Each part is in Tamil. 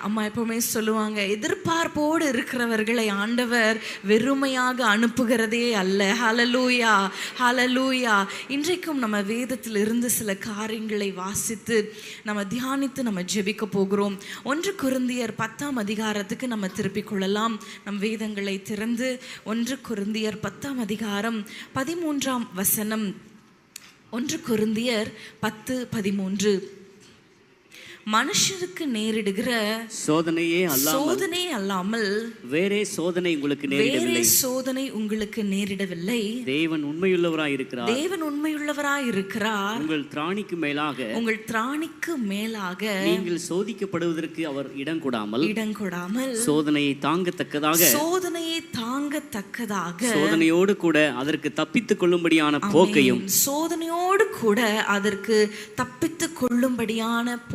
அம்மா எப்பவுமே சொல்லுவாங்க, எதிர்பார்ப்போடு இருக்கிறவர்களை ஆண்டவர் வெறுமையாக அனுப்புகிறதே அல்ல. ஹல்லேலூயா, ஹல்லேலூயா. இன்றைக்கும் நம்ம வேதத்தில் இருந்து சில காரியங்களை வாசித்து நம்ம தியானித்து நம்ம ஜெபிக்க போகிறோம். 1 கொரிந்தியர் 10ஆம் அதிகாரத்துக்கு நம்ம திருப்பிக் கொள்ளலாம். நம் வேதங்களை திறந்து 1 கொரிந்தியர் 10ஆம் அதிகாரம் 13ஆம் வசனம். 1 கொரிந்தியர் 10:13. மனுஷருக்கு நேரிடுகிற சோதனையே அல்லாமல் வேறே சோதனை உங்களுக்கு நேரிடவில்லை. தேவன் உண்மையுள்ளவராய் இருக்கிறார். உங்கள் திராணிக்கு மேலாக நீங்கள் சோதிக்கப்படுவதற்கு அவர் இடம் கொடாமல் சோதனையை தாங்கத்தக்கதாக சோதனையோடு கூட அதற்கு தப்பித்துக் கொள்ளும்படியான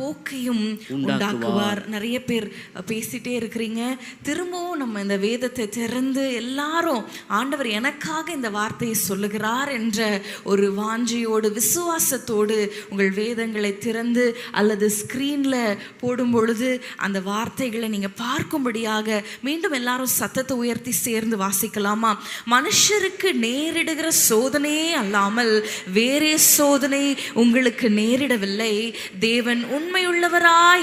போக்கையும் உண்டாக்குவார். நிறைய பேர் பேசிட்டே இருக்கிறீங்க. திரும்பவும் நம்ம இந்த வேதத்தை திறந்து எல்லாரும் ஆண்டவர் எனக்காக இந்த வார்த்தையை சொல்லுகிறார் என்ற ஒரு வாஞ்சையோடு விசுவாசத்தோடு உங்கள் வேதங்களை திறந்து அல்லது ஸ்கிரீன்ல போடும் பொழுது அந்த வார்த்தைகளை நீங்க பார்க்கும்படியாக மீண்டும் எல்லாரும் சத்தத்தை உயர்த்தி சேர்ந்து வாசிக்கலாமா? மனுஷருக்கு நேரிடுகிற சோதனையே அல்லாமல் வேறே சோதனை உங்களுக்கு நேரிடவில்லை. தேவன் உண்மையுள்ளவராய்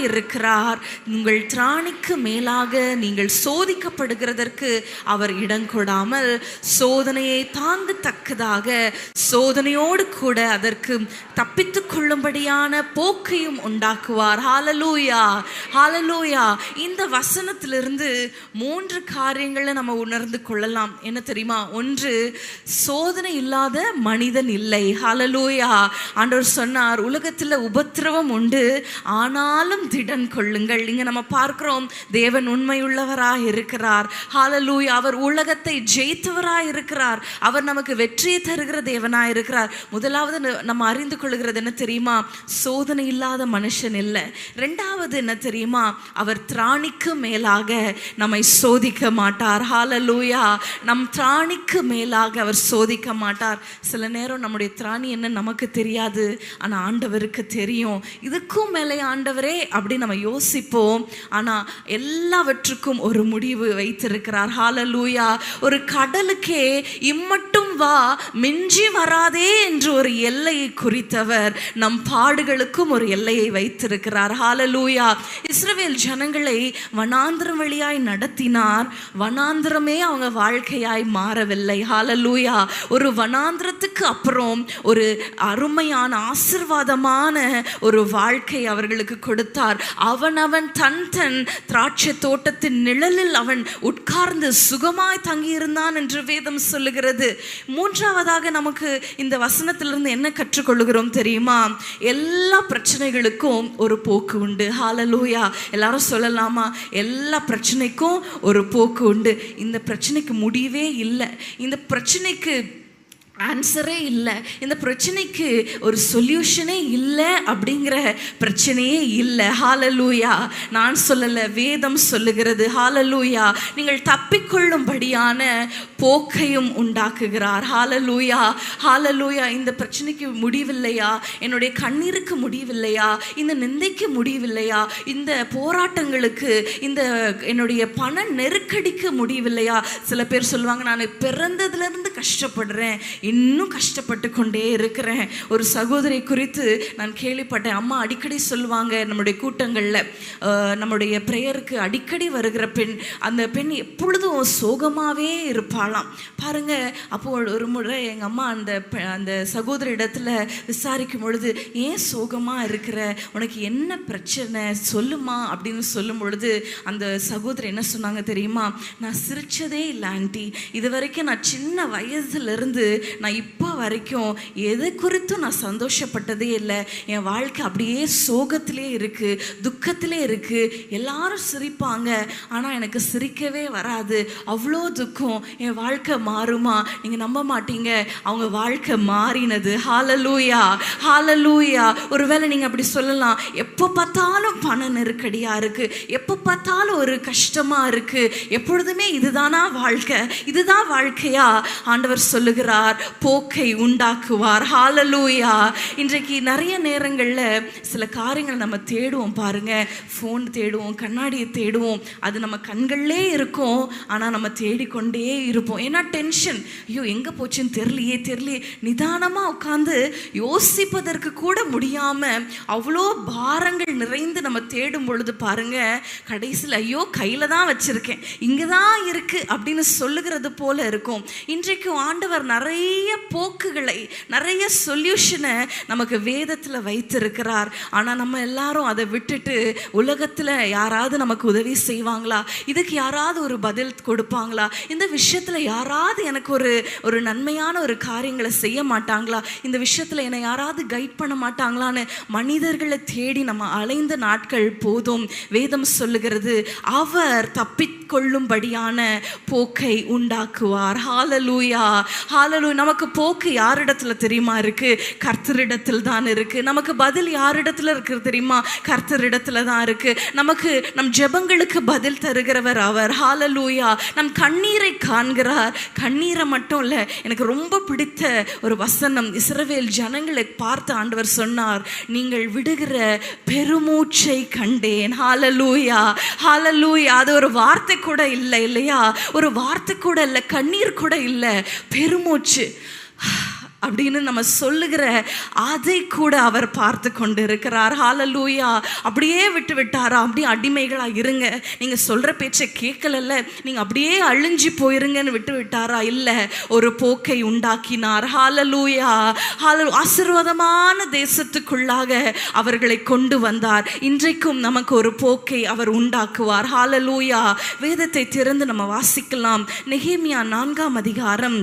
இருக்கிறார். உங்கள் திராணிக்கு மேலாக நீங்கள் சோதிக்கப்படுகிறதற்கு அவர் இடம் கொடாமல் சோதனையை தாங்கத்தக்கதாக சோதனையோடு கூட அதற்கு தப்பித்துக் கொள்ளும்படியான போக்கையும் உண்டாக்குவார். ஹல்லேலூயா, ஹல்லேலூயா. இந்த வசனத்திலிருந்து 3 காரியங்களை நம்ம உணர்ந்து கொள்ளலாம். என்ன தெரியுமா? 1, சோதனை இல்லாத மனிதன் இல்லை. ஹல்லேலூயா. ஆண்டவர் சொன்னார், உலகத்தில் உபத்திரவம் உண்டு, ஆனாலும் திடன் கொள்ளுங்கள். இங்க நம்ம பார்க்கிறோம், தேவன் உண்மையுள்ளவராய் இருக்கிறார். ஹல்லேலூயா. அவர் உலகத்தை ஜெயித்தவராய் இருக்கிறார். அவர் நமக்கு வெற்றியை தருகிற தேவனாய் இருக்கிறார். முதலாவது நம்ம அறிந்து கொள்கிறது என்ன தெரியுமா? சோதனை இல்லாத மனுஷன் இல்லை. 2வது என்ன தெரியுமா? அவர் திராணிக்கு மேலாக நம்மை சோதிக்க மாட்டார். ஹல்லேலூயா. நம் திராணிக்கு மேலாக அவர் சோதிக்க மாட்டார். சில நேரம் நம்முடைய திராணி என்ன நமக்கு தெரியாது, ஆனா ஆண்டவருக்கு தெரியும். இதுக்கும் மேலே ஆண்டவரே அப்படி நம்ம யோசிப்போம். ஆனா எல்லாவற்றுக்கும் ஒரு முடிவு வைத்திருக்கிறார். ஹல்லேலூயா. ஒரு கடலுக்கே இம்மட்டும் வா, மிஞ்சி வராதே என்று ஒரு எல்லையை குறித்தவர் நம் பாடுகளுக்கும் ஒரு எல்லையை வைத்திருக்கிறார். ஹல்லேலூயா. இஸ்ரவேல் ஜனங்களை வனாந்திரம் வழியாய் நடத்தினார். வனாந்திரமே அவங்க வாழ்க்கையாய் மாறவில்லை. ஹல்லேலூயா. ஒரு வனாந்திரத்துக்கு அப்புறம் ஒரு அருமையான ஆசீர்வாதமான ஒரு வாழ்க்கை அவர்களுக்கு கொடுத்தார். அவன் தன் திராட்சை தோட்டத்தின் நிழலில் அவன் உட்கார்ந்து சுகமாய் தங்கியிருந்தான் என்று வேதம் சொல்லுகிறது. 3வதாக நமக்கு இந்த வசனத்திலிருந்து என்ன கற்றுக்கொள்கிறோம் தெரியுமா? எல்லா பிரச்சனைகளுக்கும் ஒரு போக்கு உண்டு. ஹல்லேலூயா. எல்லாரும் சொல்லலாமா? எல்லா பிரச்சனைக்கும் ஒரு போக்கு உண்டு. இந்த பிரச்சனைக்கு முடிவே இல்லை, இந்த பிரச்சனைக்கு ஆன்சரே இல்லை, இந்த பிரச்சனைக்கு ஒரு சொல்யூஷனே இல்லை அப்படிங்கிற பிரச்சனையே இல்லை. ஹல்லேலூயா. நான் சொல்லலை, வேதம் சொல்லுகிறது. ஹல்லேலூயா. நீங்கள் தப்பிக்கொள்ளும்படியான போக்கையும் உண்டாக்குகிறார். ஹல்லேலூயா, ஹல்லேலூயா. இந்த பிரச்சனைக்கு முடிவில்லையா? என்னுடைய கண்ணீருக்கு முடிவில்லையா? இந்த நிந்தைக்கு முடிவில்லையா? இந்த போராட்டங்களுக்கு, இந்த என்னுடைய பண நெருக்கடிக்கு முடிவில்லையா? சில பேர் சொல்லுவாங்க, நான் பிறந்ததுலேருந்து கஷ்டப்படுறேன், இன்னும் கஷ்டப்பட்டு கொண்டே இருக்கிறேன். ஒரு சகோதரி குறித்து நான் கேள்விப்பட்டேன். அம்மா அடிக்கடி சொல்லுவாங்க, நம்முடைய கூட்டங்களில் நம்முடைய ப்ரேயருக்கு அடிக்கடி வருகிற பெண், அந்த பெண் எப்பொழுதும் சோகமாகவே இருப்பாளாம். பாருங்க. அப்போ ஒரு முறை எங்கள் அம்மா அந்த சகோதரி இடத்துல விசாரிக்கும் பொழுது, ஏன் சோகமாக இருக்கிற, உனக்கு என்ன பிரச்சனை சொல்லுமா அப்படின்னு சொல்லும் பொழுது அந்த சகோதரி என்ன சொன்னாங்க தெரியுமா? நான் சிரிச்சதே இல்லை ஆண்டி, இது வரைக்கும் நான் சின்ன வயசுலேருந்து நான் இப்போ வரைக்கும் எதை குறித்தும் நான் சந்தோஷப்பட்டதே இல்லை. என் வாழ்க்கை அப்படியே சோகத்திலே இருக்குது, துக்கத்திலே இருக்குது. எல்லாரும் சிரிப்பாங்க, ஆனால் எனக்கு சிரிக்கவே வராது, அவ்வளோ துக்கம். என் வாழ்க்கை மாறுமா? நீங்கள் நம்ப மாட்டீங்க, அவங்க வாழ்க்கை மாறினது. ஹல்லேலூயா, ஹல்லேலூயா. ஒருவேளை நீங்கள் அப்படி சொல்லலாம், எப்போ பார்த்தாலும் பண நெருக்கடியாக இருக்குது, எப்போ பார்த்தாலும் ஒரு கஷ்டமாக இருக்குது, எப்பொழுதுமே இதுதானா வாழ்க்கை, இதுதான் வாழ்க்கையா? ஆண்டவர் சொல்லுகிறார், போக்கை உண்டாக்குவார். ஹalleluya. இன்றைக்கு நிறைய நேரங்கள்ல சில காரியங்களை நம்ம தேடுவோம் பாருங்க. ஃபோன் தேடுவோம், கண்ணாடியை தேடுவோம், அது நம்ம கண்கள்லே இருக்கும், ஆனா நம்ம தேடிக்கொண்டே இருப்போம். ஏன்னா டென்ஷன், ஐயோ எங்க போச்சுன்னு தெரியலையே. நிதானமா உட்கார்ந்து யோசிப்பதற்கு கூட முடியாம அவ்வளோ பாரங்கள் நிறைந்து நம்ம தேடும் பொழுது பாருங்க, கடைசியில் ஐயோ கையில தான் வச்சிருக்கேன், இங்கதான் இருக்கு அப்படின்னு சொல்லுகிறது போல இருக்கும். இன்றைக்கு ஆண்டவர் நிறைய போக்குகளை, நிறைய சொல்யூஷனை நமக்கு வேதத்துல வைத்திருக்கிறார். ஆனா நம்ம எல்லாரும் அதை விட்டுட்டு உலகத்துல யாராவது நமக்கு உதவி செய்வாங்களா, இதுக்கு யாராவது ஒரு பதில் கொடுப்பாங்களா, இந்த விஷயத்துல யாராவது எனக்கு ஒரு நன்மையான ஒரு காரியங்களை செய்ய மாட்டாங்களா, இந்த விஷயத்துல என்னை யாராவது கைட் பண்ண மாட்டாங்களான்னு மனிதர்களை தேடி நம்ம அலைந்த நாட்கள் போதும். வேதம் சொல்லுகிறது, அவர் தப்பிக்கொள்ளும்படியான போக்கை உண்டாக்குவார். ஹalleluya, ஹalleluya. நமக்கு போக்கு யாரிடத்துல தெரியுமா இருக்கு? கர்த்தரிடத்தில் தான் இருக்கு. நமக்கு பதில் யாரிடத்துல இருக்கு தெரியுமா? கர்த்தரிடத்துல தான் இருக்கு. நமக்கு நம் ஜெபங்களுக்கு பதில் தருகிறவர் அவர். ஹalleluya. நம் கண்ணீரை காண்கிறார். கண்ணீரை மட்டும் இல்ல, எனக்கு ரொம்ப பிடித்த ஒரு வசனம், இஸ்ரவேல் ஜனங்களை பார்த்து ஆண்டவர் சொன்னார், நீங்கள் விடுகிற பெருமூச்சை கண்டேன். ஹalleluya, ஹalleluya. அது ஒரு வார்த்தை கூட இல்லை இல்லையா? ஒரு வார்த்தை கூட இல்லை, கண்ணீர் கூட இல்லை, பெருமூச்சு அப்படின்னு நம்ம சொல்லுகிற அதை கூட அவர் பார்த்து கொண்டு இருக்கிறார். ஹalleluya. அப்படியே விட்டு விட்டாரா? அப்படியே அடிமைகளா இருங்க, நீங்க சொல்ற பேச்சை கேட்கலல்ல, நீங்க அப்படியே அழிஞ்சு போயிருங்கன்னு விட்டு விட்டாரா? இல்ல, ஒரு போக்கை உண்டாக்கினார். ஹalleluya, ஹalleluya. ஆசீர்வாதமான தேசத்துக்குள்ளாக அவர்களை கொண்டு வந்தார். இன்றைக்கும் நமக்கு ஒரு போக்கை அவர் உண்டாக்குவார். ஹalleluya. வேதத்தை திறந்து நம்ம வாசிக்கலாம். நெகேமியா 4ஆம் அதிகாரம்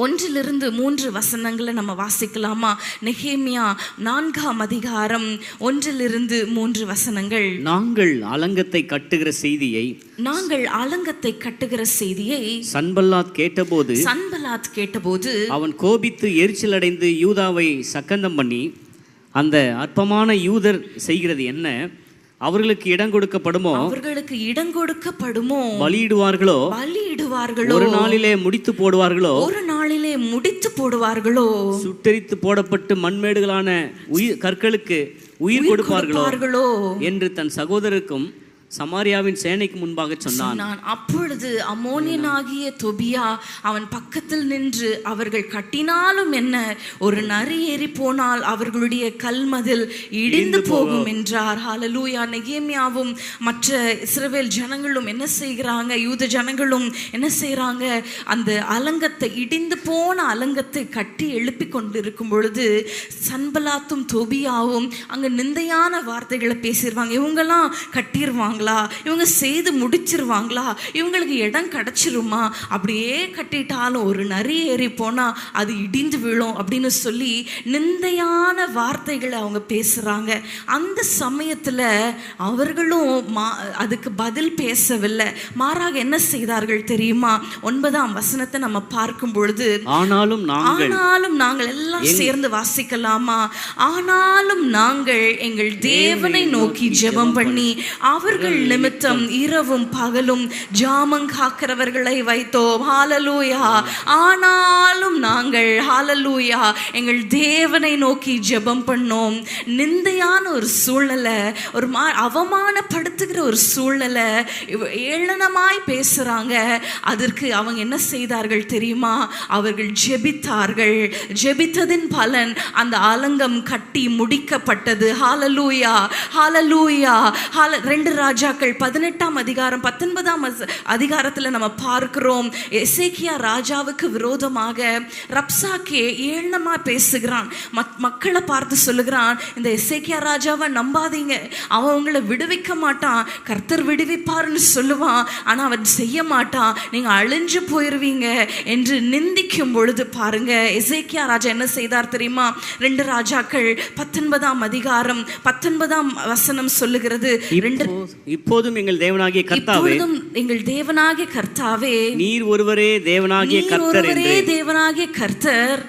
1-3 வசனங்களை நம்ம வாசிக்கலாமா? நெகேமியா 4ஆம் அதிகாரம் 1-3 வசனங்கள். நாங்கள் அலங்கத்தை கட்டுகிற செய்தியை சன்பல்லாத் கேட்டபோது அவன் கோபித்து எரிச்சல் அடைந்து யூதாவை சக்கந்தம் பண்ணி, அந்த அற்பமான யூதர் செய்கிறது என்ன? அவர்களுக்கு இடம் கொடுக்கப்படுமோ? பலியிடுவார்களோ? ஒரு நாளிலே முடித்து போடுவார்களோ? சுட்டெரித்து போடப்பட்டு மண்மேடுகளான கற்களுக்கு உயிர் கொடுப்பார்களோ என்று தன் சகோதரருக்கும் சமாரியாவின் சேனைக்கு முன்பாக சொன்னான். அப்பொழுது அம்மோனியனாகிய தொபியா அவன் பக்கத்தில் நின்று, அவர்கள் கட்டினாலும் என்ன, ஒரு நரி ஏறி போனால் அவர்களுடைய கல்மதில் இடிந்து போகும் என்றார். ஹalleluya. நெகேமியாவும் மற்ற இஸ்ரவேல் ஜனங்களும் என்ன செய்கிறாங்க? யூத ஜனங்களும் என்ன செய்கிறாங்க? அந்த அலங்கத்தை, இடிந்து போன அலங்கத்தை கட்டி எழுப்பி கொண்டிருக்கும் பொழுது சன்பலாத்தும் தொபியாவும் அங்க நிந்தையான வார்த்தைகளை பேசிடுவாங்க. இவங்கெல்லாம் கட்டிடுவாங்க, இவங்க செய்து முடிச்சிருவாங்களா, இவங்களுக்கு இடம் கிடைச்சிருமா, அப்படியே கட்டிட்டாலும் ஒரு நரி ஏறி போனா அது இடிந்து விழும் அப்படின்னு சொல்லி நிந்தையான வார்த்தைகளை அவங்க பேசுறாங்க. அந்த சமயத்துல அவர்களும் அதுக்கு பதில் பேசவில்லை, மாறாக என்ன செய்தார்கள் தெரியுமா? 9ஆம் வசனத்தை நம்ம பார்க்கும் பொழுது, ஆனாலும் நாங்கள் எல்லாம் சேர்ந்து வாசிக்கலாமா? ஆனாலும் நாங்கள் எங்கள் தேவனை நோக்கி ஜெபம் பண்ணி அவர்கள் நிமித்தம் இரவும் பகலும் ஜாமங்காக்கிறவர்களை வைத்தோம். ஹalleluya. ஆனாலும் நாங்கள் ஹalleluya எங்கள் தேவனை நோக்கி ஜெபம் பண்ணோம். நிந்தையான ஒரு சூழ்நிலை, ஒரு அவமானப்படுத்துகிற ஒரு சூழ்நிலை, ஏளனமாய் பேசுறாங்க. அதற்கு அவங்க என்ன செய்தார்கள் தெரியுமா? அவர்கள் ஜெபித்தார்கள். ஜெபித்ததின் பலன் அந்த அலங்கம் கட்டி முடிக்கப்பட்டது. ஹalleluya, ஹalleluya. 2 ராஜாக்கள் 18ஆம் அதிகாரம் 19ஆம் அதிகாரத்தில் நம்ம பார்க்கிறோம். எசேக்கியா ராஜாவுக்கு விரோதமாக ரப்சாக்கே ஏளனமா பேசுகிறான். மக்களை பார்த்து சொல்லுகிறான், இந்த எசேக்கியா ராஜாவை நம்பாதீங்க, அவன் உங்களை விடுவிக்க மாட்டான், கர்த்தர் விடுவிப்பார்னு சொல்லுவான், ஆனா அவன் செய்ய மாட்டான், நீங்க அழிஞ்சு போயிருவீங்க என்று நிந்திக்கும் பொழுது பாருங்க எசேக்கியா ராஜா என்ன செய்தார் தெரியுமா? 2 ராஜாக்கள் 19ஆம் அதிகாரம் 19ஆம் வசனம் சொல்லுகிறது. இப்போதும் எங்கள் தேவனாகிய கர்த்தாவே, இப்பொழுதும் எங்கள் தேவனாகிய கர்த்தாவே, நீர் ஒருவரே தேவனாகிய கர்த்தர் தேவனாகிய கர்த்தர்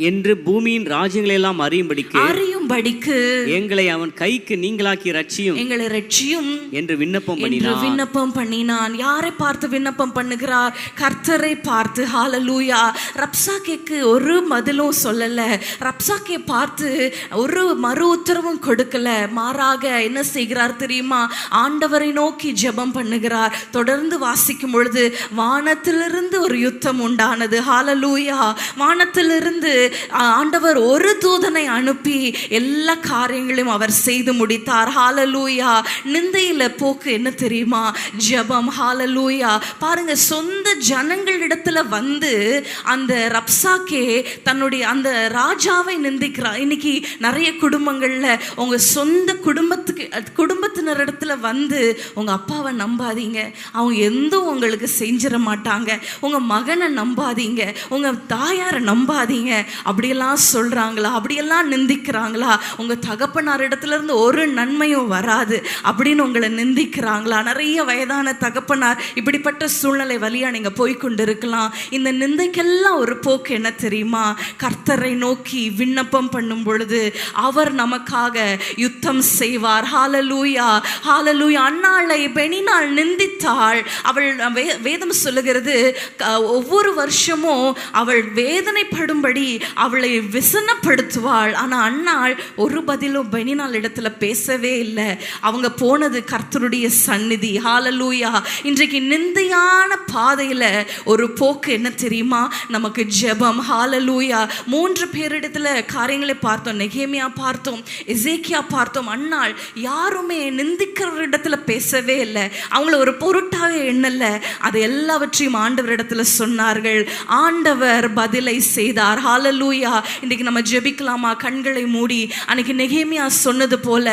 என்று பூமியின் ராஜ்யங்களை எல்லாம் அறியும்படிக்கு எங்களை அவன் கைக்கு நீங்களாக்கி ரட்சியும், எங்களை ரட்சியும் என்று விண்ணப்பம் பண்ணினான். யாரை பார்த்து விண்ணப்பம் பண்ணுகிறார்? கர்த்தரை பார்த்து. ஹல்லேலூயா. ரப்சாக்கேக்கு ஒரு பதிலும் சொல்லல, ரப்சாக்கே பார்த்து ஒரு மறு உத்தரவும் கொடுக்கல. மாறாக என்ன செய்கிறார் தெரியுமா? ஆண்டவரை நோக்கி ஜெபம் பண்ணுகிறார். தொடர்ந்து வாசிக்கும் பொழுது வானத்திலிருந்து ஒரு யுத்தம் உண்டானது. ஹல்லேலூயா. வானத்திலிருந்து ஆண்டவர் ஒரு தூதனை அனுப்பி எல்லா காரியங்களையும் அவர் செய்து முடித்தார். ஹல்லேலூயா. நிந்தையில போக்கு என்ன தெரியுமா? ஜெபம். ஹல்லேலூயா. பாருங்க, சொந்த ஜனங்களிடத்துல வந்து அந்த ரப்சாக்கே தன்னுடைய அந்த ராஜாவை நிந்திக்கிறார். இன்னைக்கு நிறைய குடும்பங்கள்ல உங்க சொந்த குடும்பத்தினரிடத்துல வந்து உங்க அப்பாவை நம்பாதீங்க, அவங்க எந்த உங்களுக்கு செஞ்சிட மாட்டாங்க. உங்க மகனை நம்பாதீங்க, உங்க தாயாரை நம்பாதீங்க. அப்படியெல்லாம் சொல்றாங்களா? அப்படியெல்லாம் நிந்திக்கிறாங்களா? உங்க தகப்பனார் இடத்துல இருந்து ஒரு நன்மையும் வராது அப்படின்னு உங்களை நிந்திக்கிறாங்களா? நிறைய வயதான தகப்பனார் இப்படிப்பட்ட சூழ்நிலை வழியா நீங்க போய்கொண்டு இருக்கலாம். இந்த நிந்தைக்கெல்லாம் ஒரு போக்கு என்ன தெரியுமா? கர்த்தரை நோக்கி விண்ணப்பம் பண்ணும் பொழுது அவர் நமக்காக யுத்தம் செய்வார். ஹல்லேலூயா. ஹல்லேலூயா. அன்னாளை பெனினாள் நிந்தித்தாள். அவள் வேதம் சொல்லுகிறது, ஒவ்வொரு வருஷமும் அவள் வேதனைப்படும்படி அவளை விசனப்படுத்துவாள். ஆனா அன்னாள் ஒரு பதிலும் பெனினாள் இடத்துல பேசவே இல்லை. அவங்க போனது கர்த்தருடைய சந்நிதி. ஹல்லேலூயா. இன்றைக்கு நிந்தையான பாதையில ஒரு போக்கு என்ன தெரியுமா? நமக்கு ஜெபம். ஹல்லேலூயா. 3 பேரிடத்துல காரியங்களை பார்த்தோம். நெகேமியா பார்த்தோம், எசேக்கியா பார்த்தோம். அன்னாள் யாருமே நிந்திக்கிற இடத்துல பேசவே இல்லை, அவங்கள ஒரு பொருட்டாவே எண்ணல. அது எல்லாவற்றையும் ஆண்டவர் இடத்துல சொன்னார்கள். ஆண்டவர் பதிலை செய்தார். ஹல்லேலூயா. இன்னைக்கு நம்ம ஜெபிக்கலாமா? கண்களை மூடி அன்னைக்கு நெகேமியா சொன்னது போல,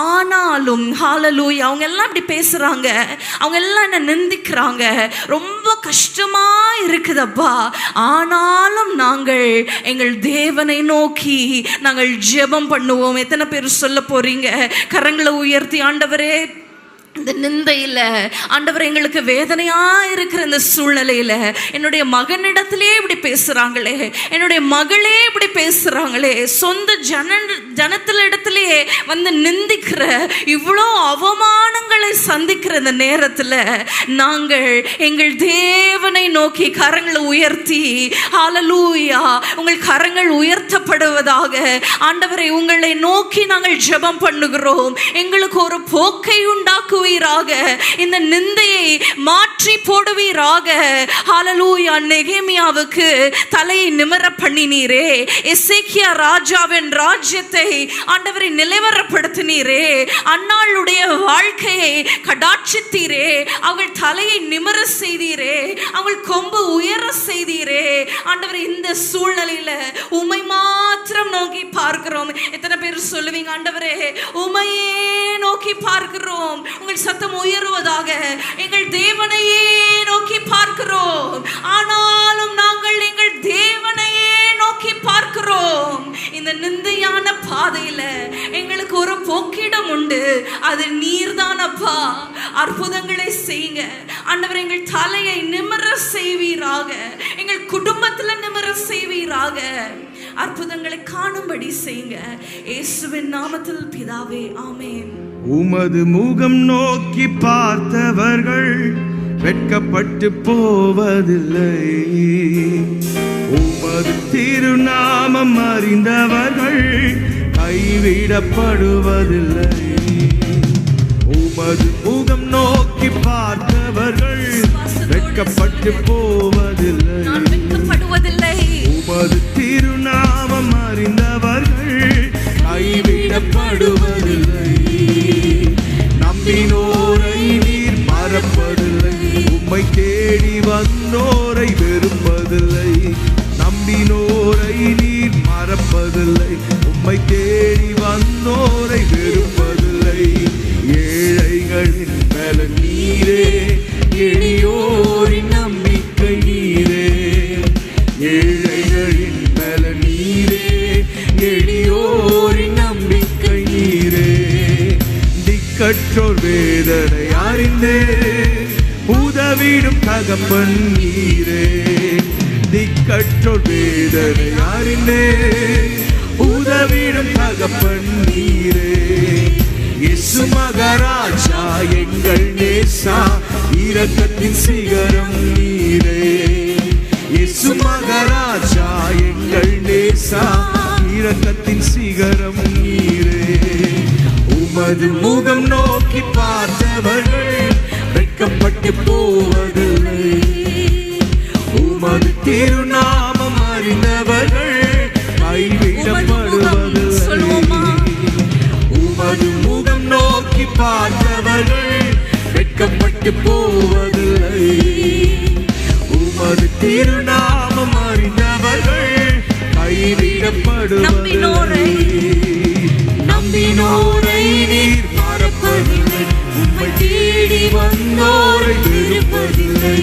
ஆனாலும் ஹல்லேலூயா, அவங்க எல்லாம் இப்படி பேசுறாங்க, அவங்க எல்லாம் என்ன நிந்திக்கிறாங்க, ரொம்ப கஷ்டமா இருக்குதப்பா, ஆனாலும் நாங்கள் எங்கள் தேவனை நோக்கி நாங்கள் ஜெபம் பண்ணுவோம். எத்தனை பேர் சொல்ல போறீங்க? கரங்களை உயர்த்தி, ஆண்டவரே இந்த நிந்தையில் ஆண்டவர் எங்களுக்கு வேதனையா இருக்கிற இந்த சூழ்நிலையில என்னுடைய மகனிடத்திலே இப்படி பேசுறாங்களே, என்னுடைய மகளே இப்படி பேசுறாங்களே, சொந்த ஜனத்துல இடத்திலே வந்து நிந்திக்கிற இவ்வளோ அவமானங்களை சந்திக்கிற இந்த நேரத்துல நாங்கள் எங்கள் தேவனை நோக்கி கரங்களை உயர்த்தி, ஹல்லேலூயா, உங்கள் கரங்கள் உயர்த்தப்படுவதாக. ஆண்டவரை உங்களை நோக்கி நாங்கள் ஜெபம் பண்ணுகிறோம். எங்களுக்கு ஒரு போக்கை உண்டாக்கு, இந்த நிந்தையை மாற்றி போடுவீராக. ஹல்லேலூயா. நெகேமியாவுக்கு தலையை நிமிர பண்ணினீரே, எசேக்கியா ராஜாவின் ராஜ்யத்தை ஆண்டவரை நிலைவரப்படுத்தினீரே, அன்னாளுடைய வாழ்க்கையை கடாட்சித்தீரே, அவள் தலையை நிமிர செய்தீரே, அவள் கொம்பு உயர செய்தீரே. ஆண்டவரை இந்த சூழ்நிலையில உம்மை மாத்திரம் நோக்கி பார்க்கிறோம். எத்தனை பேர் சொல்லுவீங்க, ஆண்டவரே உம்மையே நோக்கி பார்க்கிறோம்? உங்கள் சத்தம் உயருவதாக. எங்கள் தேவனையே நோக்கி பார்க்கிறோம், ஆனாலும் நாங்கள் எங்கள் தேவனையே நோக்கி பார்க்கிறோம். இந்த நிந்தையான பாதையில எங்களுக்கு ஒரு போக்கிடம் உண்டு, அது நீர்தானப்பா. அற்புதங்களை செய்யுங்க ஆண்டவர். எங்கள் தலையை நிமிர செய்வீராக, எங்கள் குடும்பத்துல நிமிர செய்வீராக. அற்புதங்களை காணும்படி செய்யுங்க. இயேசுவின் நாமத்தில் பிதாவே, ஆமென். உமது முகம் நோக்கி பார்த்தவர்கள் வெட்கப்பட்டு போவதில்லை, உமது திருநாமம் அறிந்தவர்கள் கைவிடப்படுவதில்லை. உமது முகம் நோக்கி பார்த்தவர்கள் வெட்கப்பட்டு போவதில்லை, உமது திருநாமம் அறிந்தவர்கள் கைவிடப்படுவதில்லை. நம்பினோரை நீர் மறப்பதில்லை, உம்மை தேடி வந்தோரை வெறுப்பதில்லை. நம்பினோரை நீர் மறப்பதில்லை, உம்மை தேடி வந்தோரை வெறுப்பதில்லை. ஏழைகளின் பலன் நீரே, எளியோரின் நம்பிக்கை நீரே. ஏழைகளின் பலன் நீரே, எளியோரின் நம்பிக்கை நீரே. திக்கற்றோர் வேதனை யாரில்லே, உதவிடும் தகப்பன் நீரே. திக்கற்றோர் வேதனை யாரில்லே, உதவிடும் தகப்பன் நீரே. இயேசு மகாராஜா எங்கள் நேசா, இரக்கத்தின் சிகரம் நீரே. இயேசு மகாராஜா எங்கள் நேசா, இரக்கத்தின் சிகரம் நீரே. உமது முகம் நோக்கி பார்த்தவர்கள் வெட்கப்பட்டு போவதில்லை, உமது திருநாமம் அறிந்தவர்கள் கைவிடப்படுவதில்லை. உமது முகம் நோக்கி பார்த்தவர்கள் வெட்கப்பட்டு போவதில்லை, உமது திருநாமம் அறிந்தவர்கள் கைவிடப்படுவதில்லை. நம்பினோரை நீர் மறப்பதில்லை, உம்மை தேடி வந்தோரை வெறுப்பதில்லை.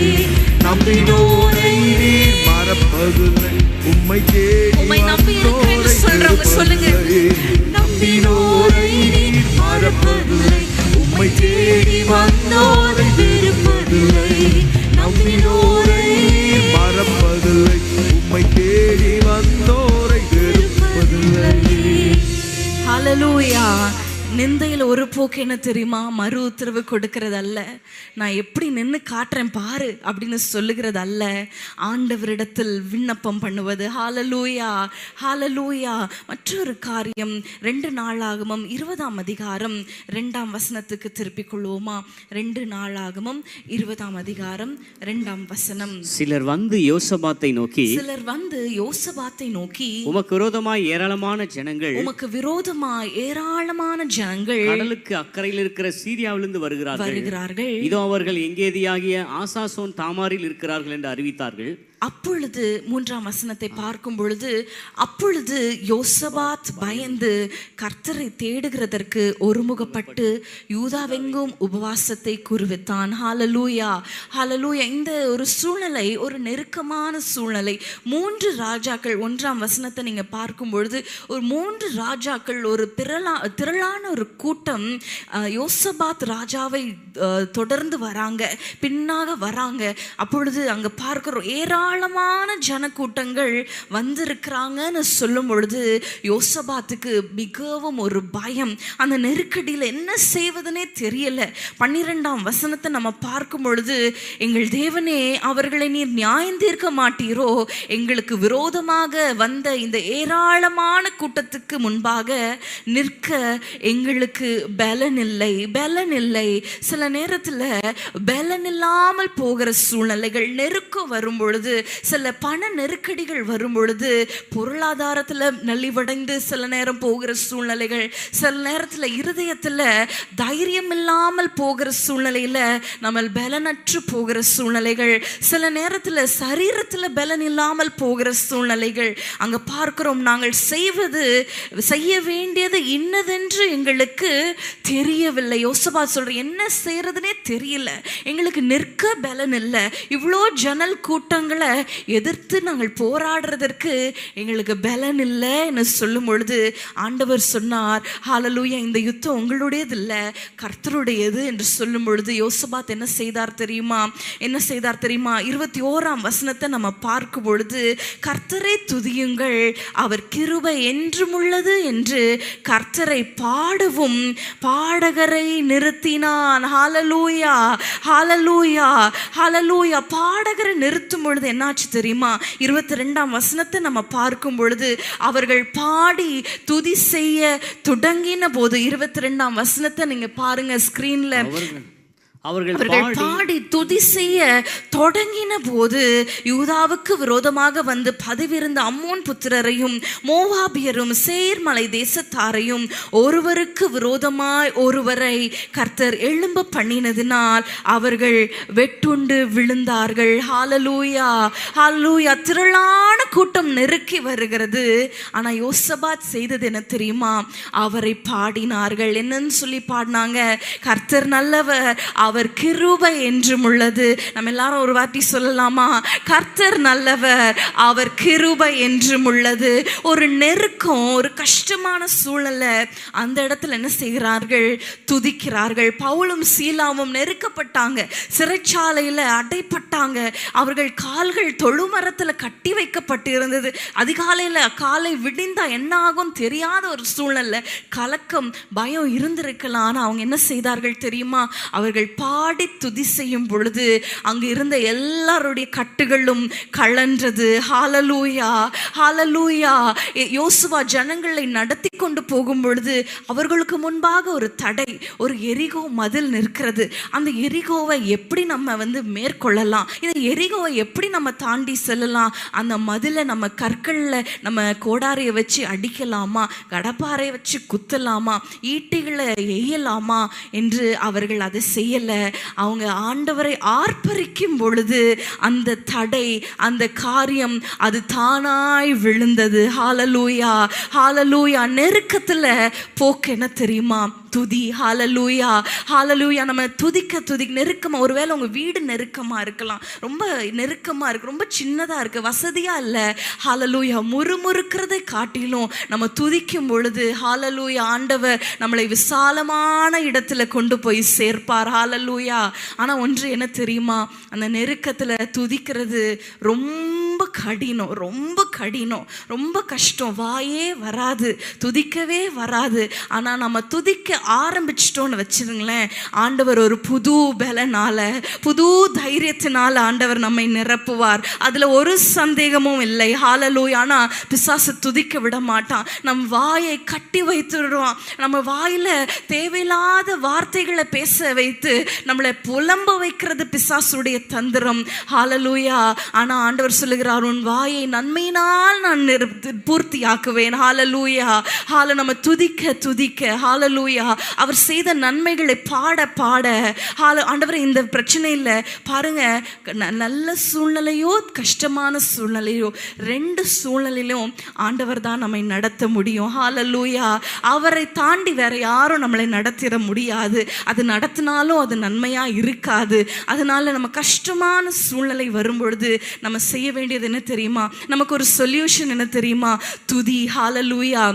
நம்பினோரை நீர் மறப்பதில்லை, உம்மை தேடி வந்தோரை வெறுப்பதில்லை. நம்பினோரை நீர் மறப்பதில்லை, உம்மை தேடி வந்தோரை வெறுப்பதில்லை. நம்பினோரை நீர் மறப்பதில்லை, உம்மை தேடி வந்தோரை வெறுப்பதில்லை. ஹல்லேலூயா. நிந்தையில் ஒரு போக்கு என்ன தெரியுமா? மறு உத்தரவு கொடுக்கிறது அல்ல, நான் எப்படி நின்று காட்டுறேன் பாரு அப்படின்னு சொல்லுகிறது அல்ல, ஆண்டவரிடத்தில் விண்ணப்பம் பண்ணுவது. ஹல்லேலூயா, ஹல்லேலூயா. மற்றொரு காரியம் 2 நாளாகமம் 20ஆம் அதிகாரம் 2ஆம் வசனத்துக்கு திருப்பிக் கொள்வோமா? 2 நாளாகமம் 20ஆம் அதிகாரம் 2ஆம் வசனம். சிலர் வந்து யோசபாத்தை நோக்கி, உமக்கு விரோதமாய் ஏராளமான ஜனங்கள், கடலுக்கு அக்கறையில் இருக்கிற சீரியாவிலிருந்து வருகிறார்கள். இதோ அவர்கள் எங்கேதியாகிய ஆசாசோன் தாமாரில் இருக்கிறார்கள் என்று அறிவித்தார்கள். அப்பொழுது 3ஆம் வசனத்தை பார்க்கும் பொழுது, அப்பொழுது யோசபாத் பயந்து கர்த்தரை தேடுகிறதற்கு ஒருமுகப்பட்டு யூதாவெங்கும் உபவாசத்தை குறுவித்தான். ஹல்லேலூயா, ஹல்லேலூயா. இந்த ஒரு சூழ்நிலை ஒரு நெருக்கமான சூழ்நிலை. 3 ராஜாக்கள், 1ஆம் வசனத்தை நீங்க பார்க்கும் பொழுது ஒரு 3 ராஜாக்கள், ஒரு திரளான ஒரு கூட்டம் யோசபாத் ராஜாவை தொடர்ந்து வராங்க, பின்னாக வராங்க. அப்பொழுது அங்க பார்க்கிறோம் ஏராளமான ஜனக்கூட்டங்கள் வந்திருக்கிறாங்கன்னு சொல்லும் பொழுது யோசபாத்துக்கு மிகவும் ஒரு பயம். அந்த நெருக்கடியில் என்ன செய்வதுனே தெரியல. 12ஆம் வசனத்தை நம்ம பார்க்கும் பொழுது, எங்கள் தேவனே, அவர்களை நீர் நியாயம் தீர்க்க மாட்டீரோ? எங்களுக்கு விரோதமாக வந்த இந்த ஏராளமான கூட்டத்துக்கு முன்பாக நிற்க எங்களுக்கு பலன் இல்லை. சில நேரத்தில் பலன் இல்லாமல் போகிற சூழ்நிலைகள், நெருக்கம் வரும் பொழுது, சில பண நெருக்கடிகள் வரும் பொழுது, பொருளாதாரத்தில் நலிவடைந்து சில நேரம் போகிற சூழ்நிலைகள், சில நேரத்தில் இருதயத்தில் தைரியம் இல்லாமல் போகிற சூழ்நிலையில் நம்ம பலனற்று போகிற சூழ்நிலைகள், சில நேரத்தில் சரீரத்தில் பலன் இல்லாமல் போகிற சூழ்நிலைகள். அங்கே பார்க்கிறோம், நாங்கள் செய்ய வேண்டியது இன்னதென்று எங்களுக்கு தெரியவில்லை. யோசபாத் சொல்ற, என்ன செய்யறதுனே தெரியல, எங்களுக்கு நிற்க பலன் இல்லை, இவ்வளோ ஜனல் கூட்டங்களை எதிர்த்து நாங்கள் போராடுறதற்கு எங்களுக்கு பலன் இல்லைன்னு சொல்லும் பொழுது ஆண்டவர் சொன்னார், ஹல்லேலூயா, இந்த யுத்தம் உங்களுடையது இல்லை, கர்த்தருடையது என்று சொல்லும் பொழுது யோசபாத் என்ன செய்தார் தெரியுமா? 21ஆம் வசனத்தை நம்ம பார்க்கும் பொழுது, கர்த்தரை துதியுங்கள், அவர் கிருபை என்றும் உள்ளது என்று கர்த்தரை பாடவும் பாடகரை நிறுத்தினான். ஹல்லேலூயா, ஹல்லேலூயா, ஹல்லேலூயா. பாடகரை நிறுத்தும் பொழுது என்னாச்சு தெரியுமா? 22ஆம் வசனத்தை நம்ம பார்க்கும் பொழுது, அவர்கள் பாடி துதி செய்ய தொடங்கின போது, 22ஆம் வசனத்தை நீங்க பாருங்க ஸ்கிரீன்ல. அவர்கள் பாடி துதி செய்ய தொடங்கின போது, யூதாவுக்கு விரோதமாக வந்து பதிவிருந்த அம்மோன் புத்திரரையும் மோவாபியரும் சேர் மலை தேசத்தாரையும் ஒருவருக்கு விரோதமாய் ஒருவரை கர்த்தர் எழும்ப பண்ணினதினால் அவர்கள் வெட்டுண்டு விழுந்தார்கள். ஹல்லேலூயா, ஹல்லேலூயா. திரளான கூட்டம் நெருக்கி வருகிறது. ஆனா யோசபாத் செய்தது என்ன தெரியுமா? அவரை பாடினார்கள். என்னன்னு சொல்லி பாடினாங்க? கர்த்தர் நல்லவர், அவர் கிருபை என்றும் உள்ளது. நம்ம எல்லாரும் ஒரு வார்த்தை சொல்லலாமா? கர்த்தர் நல்லவர், அவர் கிருபை என்றும் உள்ளது. ஒரு நெருக்கம், ஒரு கஷ்டமான சூழல்ல அந்த இடத்துல என்ன செய்கிறார்கள்? துதிக்கிறார்கள். பவுலும் சீலாவும் நெருக்கப்பட்டாங்க, சிறைச்சாலையில அடைப்பட்டாங்க. அவர்கள் கால்கள் தொழுமரத்துல கட்டி வைக்கப்பட்டு இருந்தது. அதிகாலையில காலை விடிந்தா என்ன ஆகும் தெரியாத ஒரு சூழல்ல கலக்கம், பயம் இருந்திருக்கலாம். ஆனா அவங்க என்ன செய்தார்கள் தெரியுமா? அவர்கள் பாடி துதி செய்யும் பொழுது அங்கு இருந்த எல்லாருடைய கட்டுகளும் கழன்றது. ஹalleluya, ஹalleluya. யோசுவா ஜனங்களை நடத்தி கொண்டு போகும் பொழுது அவர்களுக்கு முன்பாக ஒரு தடை, ஒரு எரிகோ மதில் நிற்கிறது. அந்த எரிகோவை எப்படி நம்ம மேற்கொள்ளலாம்? இந்த எரிகோவை எப்படி நம்ம தாண்டி செல்லலாம்? அந்த மதிலை நம்ம கற்கள்ல நம்ம கோடாரியை வச்சு அடிக்கலாமா, கடப்பாறையை வச்சு குத்தலாமா, ஈட்டிகளை எய்யலாமா என்று அவர்கள் அதை செய்யல. அவங்க ஆண்டவரை ஆர்ப்பரிக்கும் பொழுது அந்த தடை, அந்த காரியம் அது தானாய் விழுந்தது. ஹalleluya, ஹalleluya. நெருக்கத்துல போக்கு என்ன தெரியுமா? துதி. ஹalleluya, ஹalleluya. நம்ம துதிக்க நெருக்கமா, ஒருவேளை உங்க வீடு நெருக்கமா இருக்கலாம், ரொம்ப நெருக்கமா இருக்கு, ரொம்ப சின்னதா இருக்கு, வசதியா இல்ல. ஹalleluya. முறுமுறுக்கிறதை காட்டிலும் நம்ம துதிக்கும் பொழுது ஹalleluya, ஆண்டவர் நம்மளை விசாலமான இடத்துல கொண்டு போய் சேர்ப்பார். ஹalleluya. ஆனா ஒன்று என்ன தெரியுமா? அந்த நெருக்கத்துல துதிக்கிறது ரொம்ப கடினம், ரொம்ப கடினம், ரொம்ப கஷ்டம். வாயே வராது, துதிக்கவே வராது. ஆனா நம்ம துதிக்க ஆரம்பிச்சிட்டோன்னு வச்சிருங்களேன், ஆண்டவர் ஒரு புது பலனால, புது தைரியத்தினால ஆண்டவர் நம்மை நிரப்புவார். அதுல ஒரு சந்தேகமும் இல்லை. ஹalleluya. ஆனா பிசாசு துதிக்க விட மாட்டான். நம் வாயை கட்டி வைத்துடுவான். நம்ம வாயில தேவையில்லாத வார்த்தைகளை பேச வைத்து நம்மளை புலம்ப வைக்கிறது பிசாசுடைய தந்திரம். ஹalleluya. ஆனா ஆண்டவர் சொல்லுகிறார், உன் வாயை நன்மையினால் நான் பூர்த்தியாக்குவேன். ஹalleluya. நம்ம துதிக்க ஹalleluya. அவர் செய்த நன்மைகளை பாட ஆண்டவர் இந்த பிரச்சனை இல்லை பாருங்க, நல்ல சூழ்நிலையோ கஷ்டமான சூழ்நிலையோ, ரெண்டு சூழ்நிலையிலும் ஆண்டவர் தான் நம்மை நடத்த முடியும். ஹalleluya. அவரை தாண்டி வேற யாரும் நம்மளை நடத்திட முடியாது. அது நடத்தினாலும் அது நன்மையா இருக்காது. அதனால நம்ம கஷ்டமான சூழ்நிலை வரும்பொழுது நம்ம செய்ய வேண்டியது என்ன தெரியுமா? நமக்கு ஒரு சொல்யூஷன் என்ன தெரியுமா? துதி. ஹalleluya.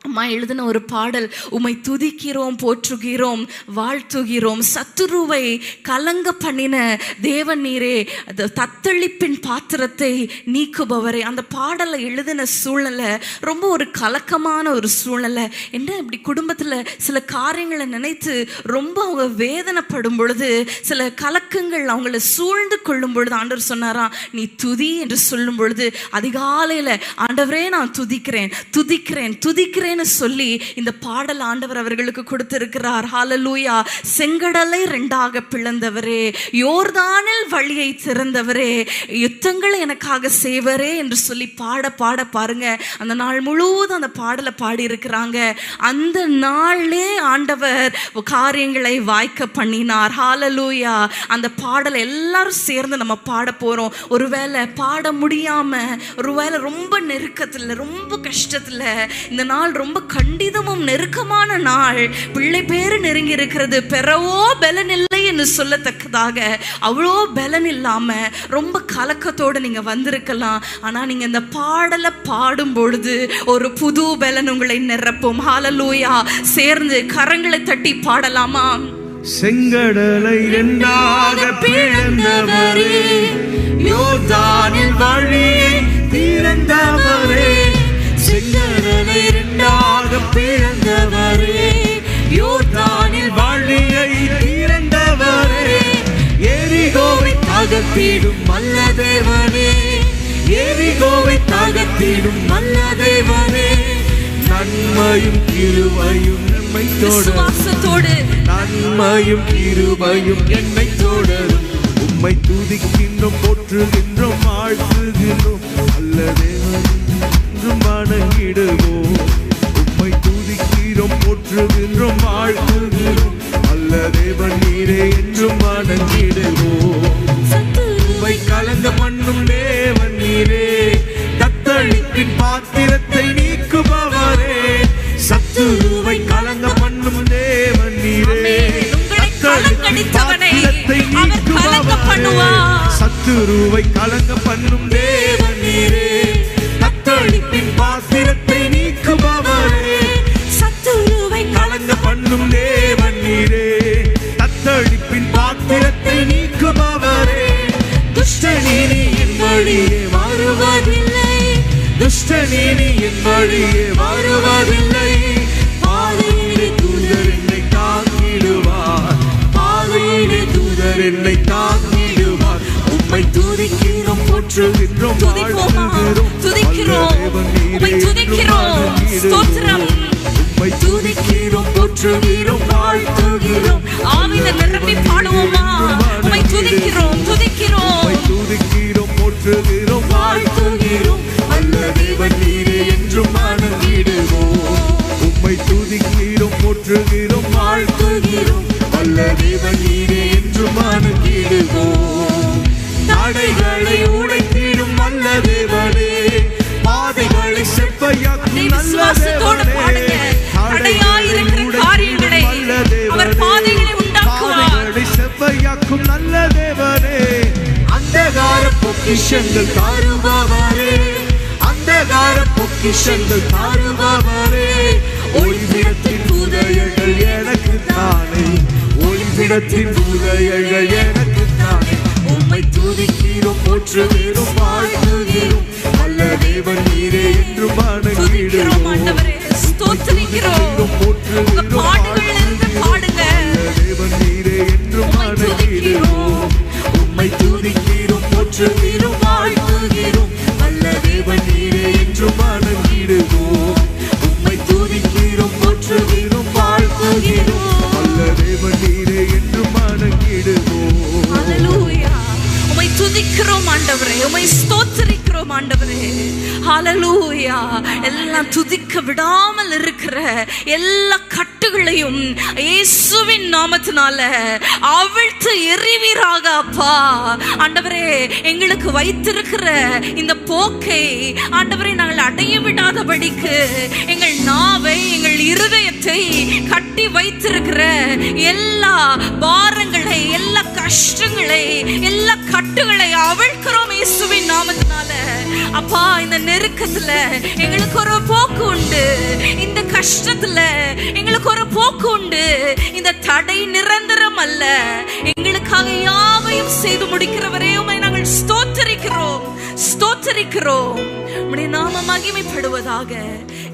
அம்மா எழுதின ஒரு பாடல், உம்மை துதிக்கிறோம், போற்றுகிறோம், வாழ்த்துகிறோம், சத்துருவை கலங்க பண்ணின தேவன் நீரே, தத்தளிப்பின் பாத்திரத்தை நீக்குபவரே. அந்த பாடலை எழுதின சூழ்நிலை ரொம்ப ஒரு கலக்கமான ஒரு சூழ்நிலை. என்ன இப்படி குடும்பத்தில் சில காரியங்களை நினைத்து ரொம்ப அவங்க வேதனைப்படும் பொழுது, சில கலக்கங்கள் அவங்களை சூழ்ந்து கொள்ளும் பொழுது ஆண்டவர் சொன்னாராம், நீ துதி என்று சொல்லும் பொழுது அதிகாலையில் ஆண்டவரே நான் துதிக்கிறேன் சொல்லி இந்த பாடல் ஆண்டவர் அவர்களுக்கு கொடுத்திருக்கிறார். ஹalleluya. செங்கடலை இரண்டாக பிளந்தவரே, யோர்தானில் வழியை திறந்தவரே, யுத்தங்களை எனக்காக செய்வரே என்று சொல்லி பாட பாருங்க. அந்த நாள் முழுவதும் அந்த பாடலை பாடி இருக்கிறாங்க. அந்த நாளே ஆண்டவர் காரியங்களை வாய்க்க பண்ணினார். ஹalleluya. அந்த பாடலை எல்லாரும் சேர்ந்து நம்ம பாட போறோம். ஒருவேளை பாட முடியாம, ஒருவேளை ரொம்ப நெருக்கத்துல, ரொம்ப கஷ்டத்துல, இந்த நாள் ரொம்ப கண்டிதமும் நெருக்கமான நாள், பிள்ளை பேரு நெருங்கி இருக்கிறது, பெறவோ பலன் இல்லை என்று சொல்லத்தக்கதாக அவ்வளோ பலன் இல்லாம ரொம்ப கலக்கத்தோடு நீங்க வந்திருக்கலாம். ஆனா நீங்க இந்த பாடலை பாடும் பொழுது ஒரு புது பலன் உங்களை நிரப்பும். ஹalleluya. சேர்ந்து கரங்களை தட்டி பாடலாமா? செங்கடலை இரண்டாக பிளந்தவரே, யோர்தானில் வழியை திறந்தவரே, செங்கடலை இரண்டாக பிளந்தவரே, யோர்தானில் வழியை திறந்தவரே, எரிகோவை தகர்த்திடும் நல்ல தேவனே, எரிகோவை தகர்த்திடும் நல்ல தேவனே, நன்மையும் கிருபையும் நம்மை தொடரும், நன்மையும் கிருபையும் என்னை தொடரும், உம்மை துதிக்கின்றோம், போற்றுகின்றோம், வாழ்த்துகின்றோம், நல்ல தேவனே என்றும் வணங்கிடுவோம், உம்மை துதிக்கிறோம், போற்றுகின்றோம், வாழ்த்துகிறோம், நல்ல தேவன் நீரே என்றும் வணங்கிடுவோம், உம்மை கலங்க பண்ணும் தேவன் நீரே, அழைத்தவனை அவர் கலங்க பண்ணுவார். சத்துருவை கலங்க பண்ணும் தேவன் நீரே, தத்தளிப்பின் பாத்திரத்தை நீக்குபவரே. சத்துருவை கலங்க பண்ணும் தேவன் நீரே, தத்தளிப்பின் பாத்திரத்தை நீக்குபவரே. துஷ்டநீதி என் வழியே வருவதில்லை, துஷ்டநீதி என் வழியே வருவதில்லை. பாதையிலே தூதர் என்னை தாங்கிடுவார், பாதையிலே தூதர் என்னை தாங்கிடுவார். உம்மை துதிக்கிறோம், போற்றுகிறோம், துதிக்கிறோம், உம்மை துதிக்கிறோம், ஸ்தோத்திரம். உம்மை துதிக்கிறோம், போற்றுகிறோம், வாழ்த்துகிறோம். ஆவியில நிரம்பி பாடுவோமா? உம்மை துதிக்கிறோம், துதிக்கிறோம், துதிக்கிறோம், போற்றுகிறோம், வாழ்த்துகிறோம். நல்ல தேவன் நீரே என்றும் வணங்கிடுவோம். உம்மை துதிக்கிறோம், போற்றுகிறோம், வாழ்த்துகிறோம். நல்ல தேவன் நீரே என்றும் வணங்கிடுவோம். தடைகளை உடைத்திடும் நல்ல தேவனே, பாதைகளை செவ்வையாக்கும் நல்ல தேவனே. தடையாயிருக்கிற காரியங்களை அவர் பாதைகளை உண்டாக்குவார். செவ்வையாக்கும் நல்ல தேவனே. அந்தகார பொக்கிஷங்கள் தாருபவரே, அந்தகார பொக்கிஷங்கள் தாருபவரே. ஒளிபிடத்தின் புதையல்கள் எனக்கு தானே, ஒளிபிடத்தின் புதையல்கள் எனக்கு தானே. உம்மை துதிக்கிறோம், போற்றுகிறோம், வாழ்த்துகிறோம். நல்ல தேவன் நீரே என்றும் வணங்கிடுவோம். ஆண்டவரே ஸ்தோத்திரிக்கிறோம். உங்க பாடுகளிலிருந்து பாடுங்க. தேவன் நீரே என்றும் வணங்கிடுவோம். உம்மை துதிக்கிறோம், போற்றுகிறோம், வாழ்த்துகிறோம். நல்ல தேவன் நீரே என்றும் வணங்கிடுவோம். உம்மை துதிக்கிறோம், போற்றுகிறோம், வாழ்த்துகிறோம். நல்ல தேவன் நீரே என்றும் வணங்கிடுவோம். ஹல்லேலூயா. உம்மை துதிக்கிறோம் ஆண்டவரே, உம்மை ஸ்தோத்திரிக்கிறோம் ஆண்டவரே. ஹல்லேலூயா. எல்லாம் துதிக்க விடாமல் இருக்கிற எல்லா கட்டுகளையும் இயேசுவின் நாமத்தினால அவிழ்த்து எறிவீராக அப்பா. ஆண்டவரே, எங்களுக்கு வைத்திருக்கிற இந்த போக்கை ஆண்டவரே நாங்கள் அடைய விடாதபடிக்கு எங்கள் நாவை, எங்கள் இருதயத்தை கட்டி வைத்திருக்கிற எல்லா பாரங்களை, எல்லா கஷ்டங்களை, எல்லா கட்டுகளை அவிழ்க்கிறோம் இயேசுவின் நாமத்தினால. அப்பா, இந்த நெருக்கத்துல எங்களுக்கு ஒரு போக்கு உண்டு, இந்த கஷ்டத்துல எங்களுக்கு ஒரு போக்கு உண்டு. இந்த தடை நிரந்தரம் அல்ல. எங்களுக்காக யாவையும் செய்து முடிக்கிறவரே உம்மை நாங்கள் ஸ்தோத்திரிக்கிறோம், ஸ்தோத்திரிக்கிறோம். உம்முடைய நாமம் மகிமைப்படுவதாக.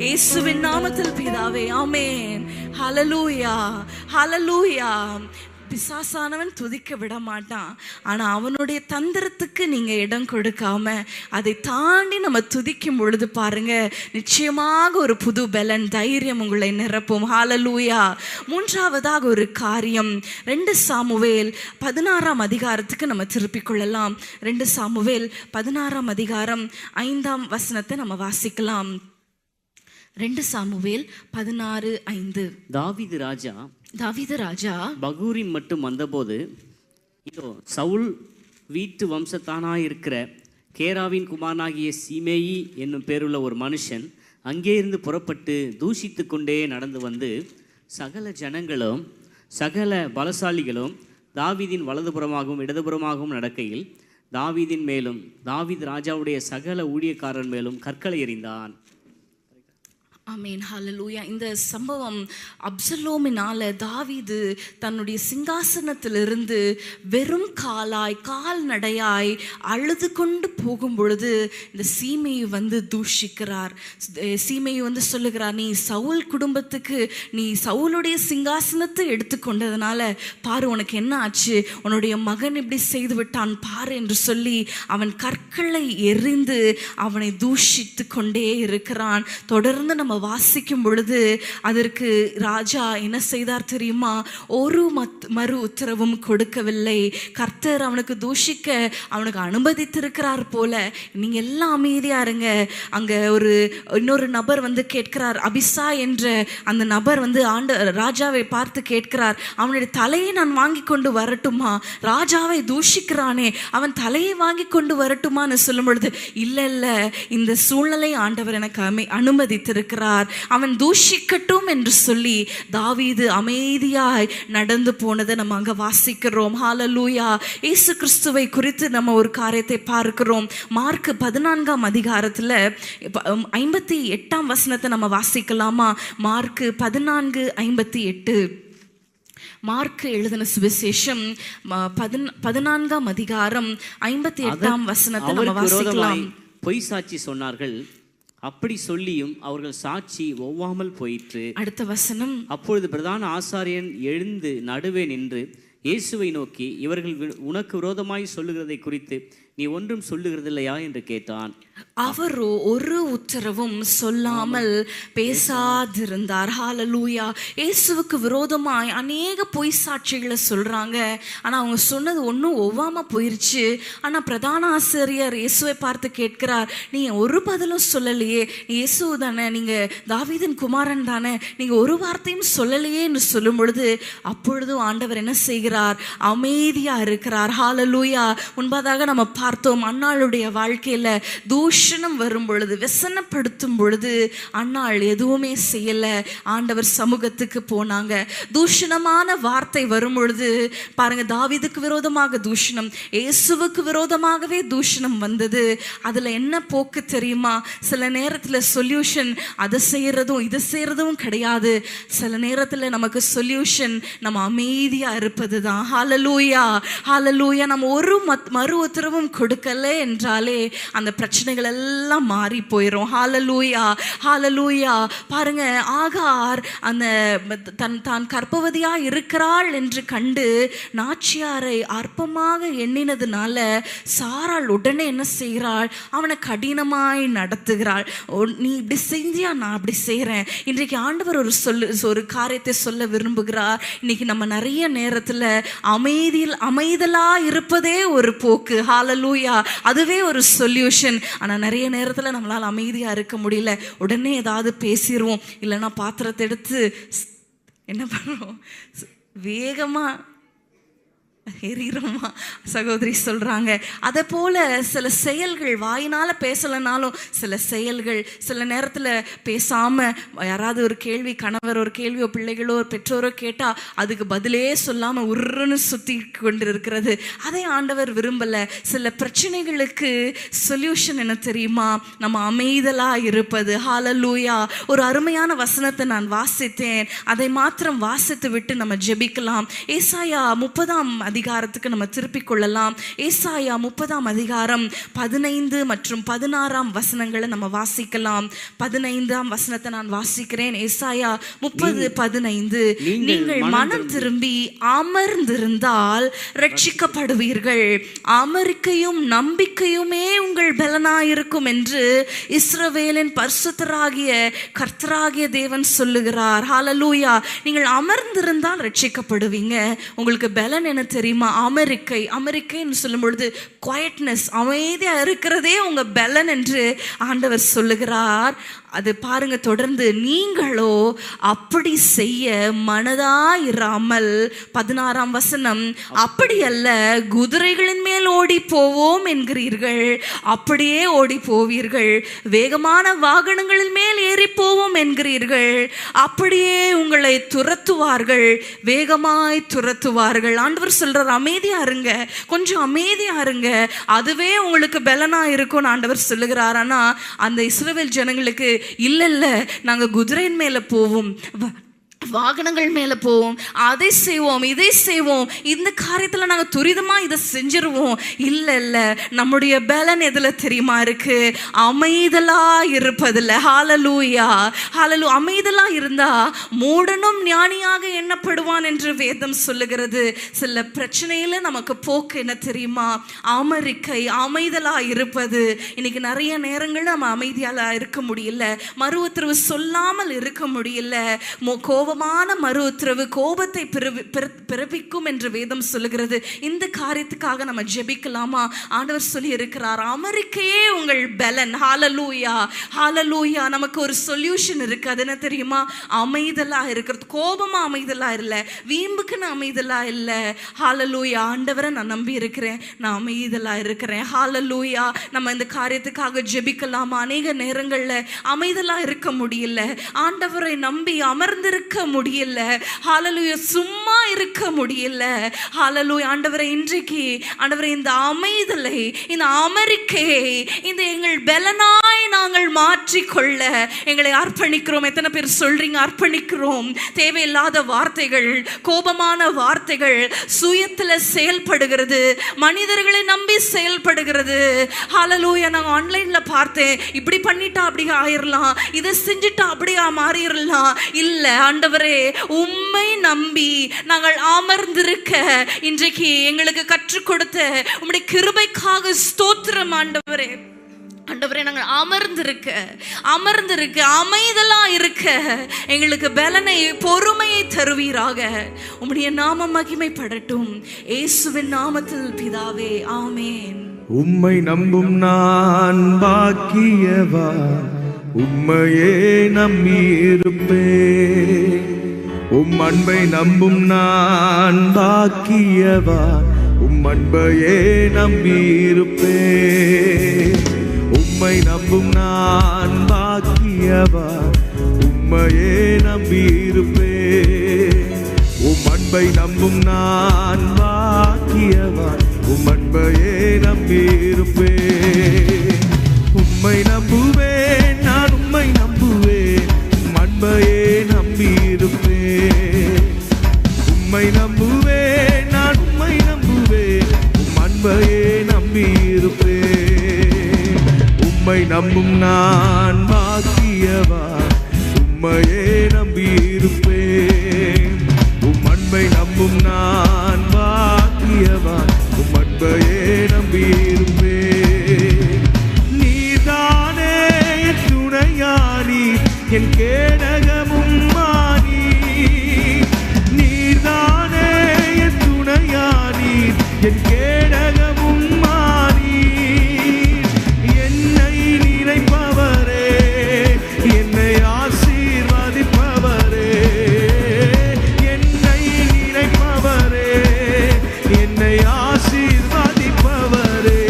இயேசுவின் நாமத்தில் பிதாவே, ஆமென். ஹல்லேலூயா, ஹல்லேலூயா. பிசாசானவன் துதிக்க விட மாட்டான். ஆனா அவனுடைய தந்திரத்துக்கு நீங்க இடம் கொடுக்காம அதை தாண்டி நம்ம துதிக்கும் பொழுது பாருங்க, நிச்சயமாக ஒரு புது பலன், தைரியம் உங்களை நிரப்பும். ஹல்லேலூயா. மூன்றாவதாக ஒரு காரியம், 2 சாமுவேல் 16ஆம் அதிகாரத்துக்கு நம்ம திருப்பிக் கொள்ளலாம். 2 சாமுவேல் 16ஆம் அதிகாரம் 5ஆம் வசனத்தை நம்ம வாசிக்கலாம். 2 சாமுவேல் 16:5. தாவீது ராஜா பகூரிம் மட்டும் வந்தபோது, இதோ சவுல் வீட்டு வம்சத்தானாயிருக்கிற கேராவின் குமாரனாகிய சீமேயி என்னும் பேருள்ள ஒரு மனுஷன் அங்கே இருந்து புறப்பட்டு தூஷித்து கொண்டே நடந்து வந்து, சகல ஜனங்களும் சகல பலசாலிகளும் தாவீதின் வலதுபுறமாகவும் இடதுபுறமாகவும் நடக்கையில் தாவீதின் மேலும் தாவீது ராஜாவுடைய சகல ஊழியக்காரன் மேலும் கற்களை எறிந்தான். ஆமென், ஹல்லேலூயா. இந்த சம்பவம் அப்சலோமினால தாவீது தன்னுடைய சிங்காசனத்திலிருந்து வெறும் கால்நடையாய் அழுது கொண்டு போகும் பொழுது இந்த சீமையை வந்து தூஷிக்கிறார். சீமையை வந்து சொல்லுகிறார், நீ சவுல் குடும்பத்துக்கு, நீ சவுலுடைய சிங்காசனத்தை எடுத்துக்கொண்டதுனால பாரு உனக்கு என்ன ஆச்சு, உன்னுடைய மகன் இப்படி செய்து விட்டான் பாரு என்று சொல்லி அவன் கற்களை எறிந்து அவனை தூஷித்து கொண்டே இருக்கிறான். தொடர்ந்து நம்ம வாசிக்கும் பொழுது அதற்கு ராஜா என்ன செய்தார் தெரியுமா? ஒரு மறு உத்தரவும் கொடுக்கவில்லை. கர்த்தர் அவனுக்கு தூஷிக்க அவனுக்கு அனுமதித்திருக்கிறார் போல. நீங்க எல்லாம் அமைதியா இருங்க. அங்க இன்னொரு நபர் வந்து கேட்கிறார். அபிசா என்ற அந்த நபர் வந்து ராஜாவை பார்த்து கேட்கிறார், அவனுடைய தலையை நான் வாங்கி கொண்டு வரட்டுமா? ராஜாவை தூஷிக்கிறானே, அவன் தலையை வாங்கி கொண்டு வரட்டுமான்னு சொல்லும் பொழுது, இல்ல இல்ல, இந்த சூழ்நிலை ஆண்டவர் எனக்கு அனுமதித்திருக்கிறார். சொல்லுகிறார். அவன் தூஷிக்கட்டும் என்று சொல்லி தாவீது அமைதியாய் நடந்து போனதை நம்ம அங்க வாசிக்கிறோம். ஹல்லேலூயா. இயேசு கிறிஸ்துவை குறித்து நம்ம ஒரு காரியத்தை பார்க்கிறோம். மார்க் 14ஆம் அதிகாரத்துல 58ஆம் வசனத்தை நம்ம வாசிக்கலாமா? மார்க் 14:58. மார்க் எழுதின சுவிசேஷம் 14ஆம் அதிகாரம் 58ஆம் வசனத்தை நம்ம வாசிக்கலாம். பொய் சாட்சி சொன்னார்கள், அப்படி சொல்லியும் அவர்கள் சாட்சி ஒவ்வாமல் போயிற்று. அடுத்த வசனம். அப்பொழுது பிரதான ஆசாரியன் எழுந்து நடுவே நின்று இயேசுவை நோக்கி, இவர்கள் உனக்கு விரோதமாய் சொல்லுகிறதை குறித்து நீ ஒன்றும் சொல்லுகிறதில்லையா என்று கேட்டான். அவரோ ஒரு உத்தரவும் சொல்லாமல் பேசாதிருந்தார். ஹல்லேலூயா. இயேசுவுக்கு விரோதமாய் அநேக பொய் சாட்சிகளை சொல்றாங்க. ஆனா அவங்க சொன்னது ஒன்றும் ஒவ்வாம போயிருச்சு. ஆனா பிரதான ஆசிரியர் இயேசுவை பார்த்து கேட்கிறார், நீ ஒரு பதிலும் சொல்லலையே, இயேசு தானே, நீங்க தாவீதின் குமாரன் தானே, நீங்க ஒரு வார்த்தையும் சொல்லலையே என்று சொல்லும் பொழுது அப்பொழுதும் ஆண்டவர் என்ன செய்கிறார்? அமைதியா இருக்கிறார். ஹல்லேலூயா. முன்பதாக நம்ம பார்த்தோம், அன்னாளுடைய வாழ்க்கையில தூஷணம் வரும் பொழுது, व्यसனப்படுத்தும் பொழுது அன்னாள் எதுவுமே செய்யல, ஆண்டவர் சமூகத்துக்கு போனாங்க. தூஷணமான வார்த்தை வரும் பொழுது பாருங்க, தாவீதுக்கு விரோதமாக தூஷணம், இயேசுவுக்கு விரோதமாகவே தூஷணம் வந்தது. அதுல என்ன போக்கு தெரியுமா? சில நேரத்துல சொல்யூஷன் அதை செய்யறதும் இதை செய்யறதும் கிடையாது. சில நேரத்துல நமக்கு சொல்யூஷன் நம்ம அமைதியா இருப்பது தான். ஹல்லேலூயா. ஹல்லேலூயா. நம்ம ஒரு மறு உத்தரவும் கொடுக்கல என்றாலே அந்த பிரச்சனைகள் எல்லாம் மாறி போயிடும். ஹல்லேலூயா. ஹல்லேலூயா. பாருங்க, ஆகார் அந்த தான் கர்ப்பவதியா இருக்கிறாள் என்று கண்டு நாச்சியாரை அற்பமாக எண்ணினதுனால சாராள் உடனே என்ன செய்கிறாள்? அவனை கடினமாய் நடத்துகிறாள். நீ இப்படி செஞ்சியா, நான் அப்படி செய்கிறேன். இன்றைக்கு ஆண்டவர் ஒரு காரியத்தை சொல்ல விரும்புகிறார். இன்னைக்கு நம்ம நிறைய நேரத்துல அமைதலா இருப்பதே ஒரு போக்கு. ஹல்லேலூயா. அதுவே ஒரு சொல்யூஷன். ஆனா நிறைய நேரத்துல நம்மளால அமைதியா இருக்க முடியல. உடனே ஏதாவது பேசிடுவோம், இல்லைன்னா பாத்திரத்தை எடுத்து என்ன பண்ணுறோம், வேகமா எரிகிறோமா, சகோதரி சொல்றாங்க. அதை போல சில செயல்கள், வாயினால பேசலைனாலும் சில செயல்கள், சில நேரத்துல பேசாம யாராவது ஒரு கேள்வி, கணவர் ஒரு கேள்வியோ பிள்ளைகளோ பெற்றோரோ கேட்டா அதுக்கு பதிலே சொல்லாம உருன்னு சுத்தி கொண்டு இருக்கிறது, அதை ஆண்டவர் விரும்பல. சில பிரச்சனைகளுக்கு சொல்யூஷன் என்ன தெரியுமா? நம்ம அமைதலா இருப்பது. ஹல்லேலூயா. ஒரு அருமையான வசனத்தை நான் வாசித்தேன், அதை மாத்திரம் வாசித்து விட்டு நம்ம ஜெபிக்கலாம். ஏசாயா 30ஆம் அதிகாரத்துக்கு நம்ம திருப்பிக் கொள்ளலாம். ஏசாயா 30ஆம் அதிகாரம் 15 மற்றும் 16ஆம் வசனங்களை நம்ம வாசிக்கலாம். 15ஆம் வசனத்தை நான் வாசிக்கிறேன். ஏசாயா 30:15. நீங்கள் மனம் திரும்பி அமர்ந்திருந்தால் ரட்சிக்கப்படுவீர்கள், அமெரிக்கையும் நம்பிக்கையுமே உங்கள் பலனாயிருக்கும் என்று இஸ்ரவேலின் பரிசுத்தராகிய கர்த்தராகிய தேவன் சொல்லுகிறார். ஹல்லேலூயா. நீங்கள் அமர்ந்திருந்தால் ரட்சிக்கப்படுவீங்க. உங்களுக்கு பலன் என்ன தெரியுமா? அமெரிக்கைன்னு சொல்லும் பொழுது குவைட்னஸ், அமைதியா இருக்கிறதே உங்க பலன் என்று ஆண்டவர் சொல்லுகிறார். அது பாருங்க, தொடர்ந்து நீங்களோ அப்படி செய்ய மனதாயிராமல் 16ஆம் வசனம், அப்படி அல்ல, குதிரைகளின் மேல் ஓடி போவோம் என்கிறீர்கள், அப்படியே ஓடி போவீர்கள். வேகமான வாகனங்களின் மேல் ஏறி போவோம் என்கிறீர்கள், அப்படியே உங்களை துரத்துவார்கள், வேகமாய் துரத்துவார்கள். ஆண்டவர் சொல்றார், அமைதியா இருங்க, கொஞ்சம் அமைதியா இருங்க, அதுவே உங்களுக்கு பலனா இருக்கும் ஆண்டவர் சொல்லுகிறார். ஆனா அந்த இஸ்ரவேல் ஜனங்களுக்கு இல்ல, நாங்க குதிரையின் மேல போவோம், வாகனங்கள் மேல போவோம், அதை செய்வோம், இதை செய்வோம், இந்த காரியத்துல நாங்க துரிதமா இதை செஞ்சிருவோம். இல்ல, நம்முடைய பலன் எதுல தெரியுமா இருக்கு? அமைதலா இருப்பதில்ல. ஹல்லேலூயா. ஹல்லேலூயா. அமைதலா இருந்தா மூடனும் ஞானியாக எண்ணப்படுவான் என்று வேதம் சொல்லுகிறது. சில பிரச்சனையில நமக்கு போக்கு என்ன தெரியுமா? அமைதலா இருப்பது. இன்னைக்கு நிறைய நேரங்கள்ல நம்ம அமைதியால இருக்க முடியல, மறு உத்தரவு சொல்லாமல் இருக்க முடியல, கோபமா கோபமான மறு உத்தரவு கோபத்தை பிறப்பிக்கும் என்று வேதம் சொல்லுகிறது. இந்த காரியத்துக்காக நம்ம ஜெபிக்கலாமா? ஆண்டவர் சொல்லி இருக்கிறார், அமெரிக்கையே உங்கள் பலன். ஹalleluya, ஹalleluya. நமக்கு ஒரு சொல்யூஷன் இருக்கு. அது என்ன தெரியுமா? அமைதலா இருக்கிறது. கோபமா அமைதலா இல்லை, வீம்புக்குன்னு அமைதலா இல்லை. ஹalleluya. ஆண்டவரை நான் நம்பி இருக்கிறேன், நான் அமைதலா இருக்கிறேன். ஹalleluya. நம்ம இந்த காரியத்துக்காக ஜெபிக்கலாமா? அநேக நேரங்கள்ல அமைதலா இருக்க முடியல, ஆண்டவரை நம்பி அமர்ந்திருக்க முடியல. ஹalleluya. சும்மா இருக்க முடியல. ஹalleluya. ஆண்டவரை இன்றைக்கு ஆண்டவரை இந்த அமைதலை, இந்த அமெரிக்கையை, இந்த எங்கள் பலனாய் நாங்கள் மாற்றிக்கொள்ள எங்களை அர்ப்பணிக்கிறோம். எத்தனை பேர் சொல்றீங்க அர்ப்பணிக்கிறோம்? தேவையில்லாத வார்த்தைகள், கோபமான வார்த்தைகள், சுயத்துல செயல்படுகிறது, மனிதர்களை நம்பி செயல்படுகிறது. ஹalleluya. நான் ஆன்லைன்ல பார்த்தேன், இப்படி பண்ணிட்டா அப்படி ஆயிரலாம், இதை செஞ்சுட்டா அப்படியா மாறிடலாம். இல்ல ஆண்டவரே, உம்மை நம்பி நாங்கள் அமர்ந்திருக்க இன்றைக்கு எங்களுக்கு கற்றுக் கொடுத்த உம்முடைய கிருபைக்காக ஸ்தோத்திரம் ஆண்டவரே. ஆண்டவரே, நாங்கள் அமர்ந்திருக்க அமைதலா இருக்க எங்களுக்கு பலனை, பொறுமையை தருவீராக. உம்முடைய நாமம் மகிமைப்படட்டும். இயேசுவின் நாமத்தில் பிதாவே, ஆமென். உம்மை நம்பும் நான் பாக்கியவா, உம்மையே நம்பியிருப்பேன். உம் அன்பை நம்பும் நான் பாக்கியவா, உம் அன்பையே நம்பியிருப்பேன். உம்மை நம்பும் நான் பாக்கியவா, உம்மையே நம்பியிருப்பேன். உம் அன்பை நம்பும் நான் பாக்கியவா, உம் அன்பையே நம்பியிருப்பேன். உம்மை நம்புவேன், நான் உம்மை நம்புவேன், உம் அன்பையே நம்பியிருப்பேன். உம்மை நம்புவேன், நான் உம்மை நம்புவேன், உம் அன்பையே நம்பியிருப்பேன். உம்மை நம்பும் நான் பாக்கியவா, உம்மையே நம்பியிருப்பேன். உம் அன்பை நம்பும் நான் பாக்கியவா, உம் அன்பையே நம்பியிருப்பேன். நீதானே என் துணையானி, என் கேடகமும் மானி. நீதானே என் துணையானி, என் கேடகமும் மானி. என்னை நினைப்பவரே, என்னை ஆசீர்வதிப்பவரே. என்னை நினைப்பவரே, என்னை ஆசீர்வதிப்பவரே.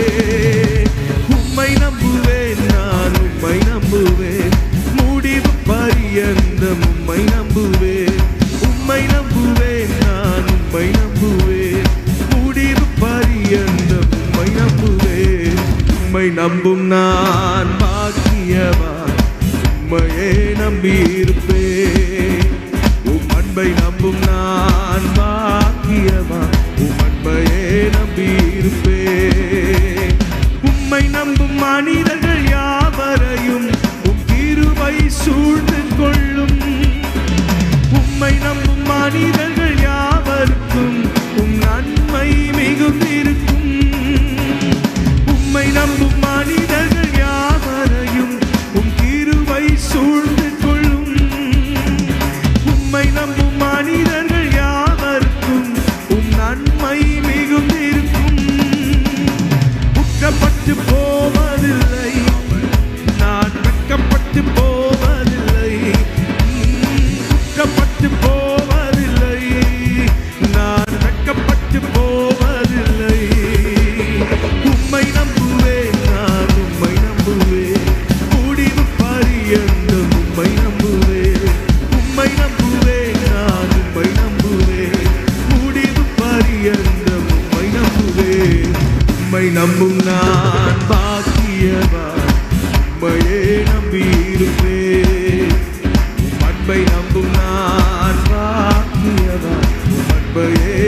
உம்மை நம்புவேன், நான் உம்மை நம்புவேன், முடிவு பரியந்தம் உம்மை நம்புவேன். உம்மை நம்புவேன், நான் உம்மை நம்புவேன், முடிவு பரியந்தம் உம்மை நம்புவேன். உம்மை நம்பும் நான் பாக்கியவா, உம்மையே நம்பியிருப்பேன். உம் அன்பை நம்பும் நான் பாக்கியவா, உம் அன்பையே நம்பியிருப்பேன். உம்மை நம்பும் மனிதர்கள் யாவரையும் உம் கிருபை சூழ்ந்து கொள்ளும். உம்மை நம்பும் மனிதர்கள் யாவருக்கும் உம் நன்மை மிகுந்திருக்கும். உம்மை நம்பும் மனிதர்கள் யாவரையும் உம் கிருபை சூழ்ந்து கொள்ளும். உம்மை நம்பும் மனிதர்கள் யாவருக்கும் உம் நன்மை மிகுந்திருக்கும். குற்றப்பட்டு போவதில்லை, நான் வெட்கப்பட்டு போவதில்லை. குற்றப்பட்டு போவதில்லை, நான் வெட்கப்பட்டு போவதில்லை. உம்மை நம்புவேன், நான் உம்மை நம்புவேன், முடிவு பரியந்தம் உம்மை நம்புவேன். உம்மை நம்புவேன், நான் உம்மை நம்புவேன், முடிவு பரியந்தம் உம்மை நம்புவேன். உம்மை நம்பும் நான் பாக்கியவா, உம்மையே நம்பியிருப்பேன். உம் அன்பை நம்பும் நான் பாக்கியவா, உம் அன்பையே